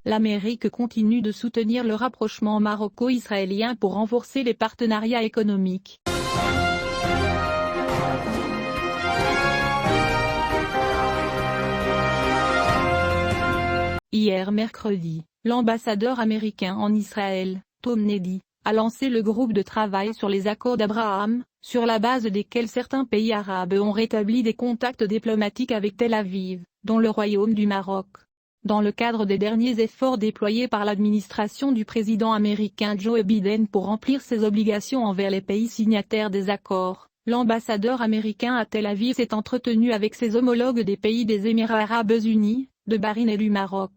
l'Amérique continue de soutenir le rapprochement maroco-israélien pour renforcer les partenariats économiques. Hier mercredi, l'ambassadeur américain en Israël, Tom Neddy, a lancé le groupe de travail sur les accords d'Abraham, sur la base desquels certains pays arabes ont rétabli des contacts diplomatiques avec Tel Aviv, dont le Royaume du Maroc. Dans le cadre des derniers efforts déployés par l'administration du président américain Joe Biden pour remplir ses obligations envers les pays signataires des accords, l'ambassadeur américain à Tel Aviv s'est entretenu avec ses homologues des pays des Émirats arabes unis, de Bahreïn et du Maroc.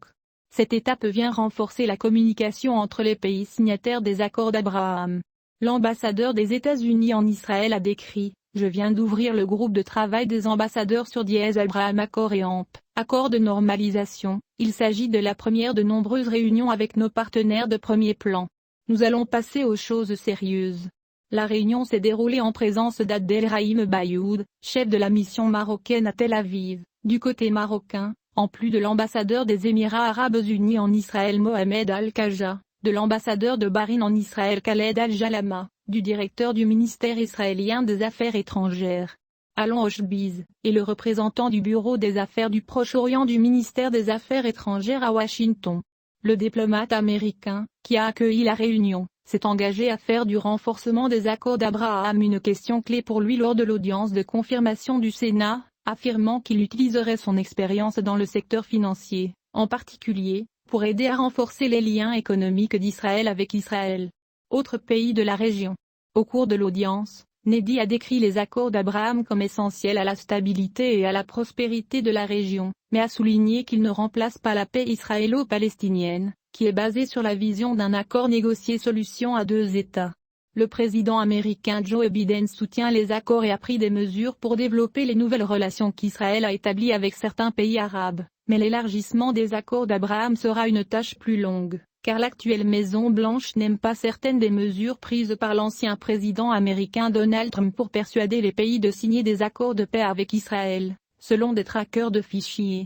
Cette étape vient renforcer la communication entre les pays signataires des accords d'Abraham. L'ambassadeur des États-Unis en Israël a décrit « Je viens d'ouvrir le groupe de travail des ambassadeurs sur Abraham Accord et AMP, accord de normalisation. Il s'agit de la première de nombreuses réunions avec nos partenaires de premier plan. Nous allons passer aux choses sérieuses. » La réunion s'est déroulée en présence d'Abdelrahim Bayoud, chef de la mission marocaine à Tel Aviv. Du côté marocain, en plus de l'ambassadeur des Émirats arabes unis en Israël Mohamed Al-Khaja, de l'ambassadeur de Bahreïn en Israël Khaled Al-Jalama, du directeur du ministère israélien des Affaires étrangères, Alon Oshbiz, et le représentant du Bureau des Affaires du Proche-Orient du ministère des Affaires étrangères à Washington. Le diplomate américain, qui a accueilli la réunion, s'est engagé à faire du renforcement des accords d'Abraham une question clé pour lui lors de l'audience de confirmation du Sénat, affirmant qu'il utiliserait son expérience dans le secteur financier, en particulier, pour aider à renforcer les liens économiques d'Israël avec Israël, autre pays de la région. Au cours de l'audience, Neddy a décrit les accords d'Abraham comme essentiels à la stabilité et à la prospérité de la région, mais a souligné qu'ils ne remplacent pas la paix israélo-palestinienne, qui est basée sur la vision d'un accord négocié solution à deux États. Le président américain Joe Biden soutient les accords et a pris des mesures pour développer les nouvelles relations qu'Israël a établies avec certains pays arabes, mais l'élargissement des accords d'Abraham sera une tâche plus longue, car l'actuelle Maison-Blanche n'aime pas certaines des mesures prises par l'ancien président américain Donald Trump pour persuader les pays de signer des accords de paix avec Israël, selon des trackers de fichiers.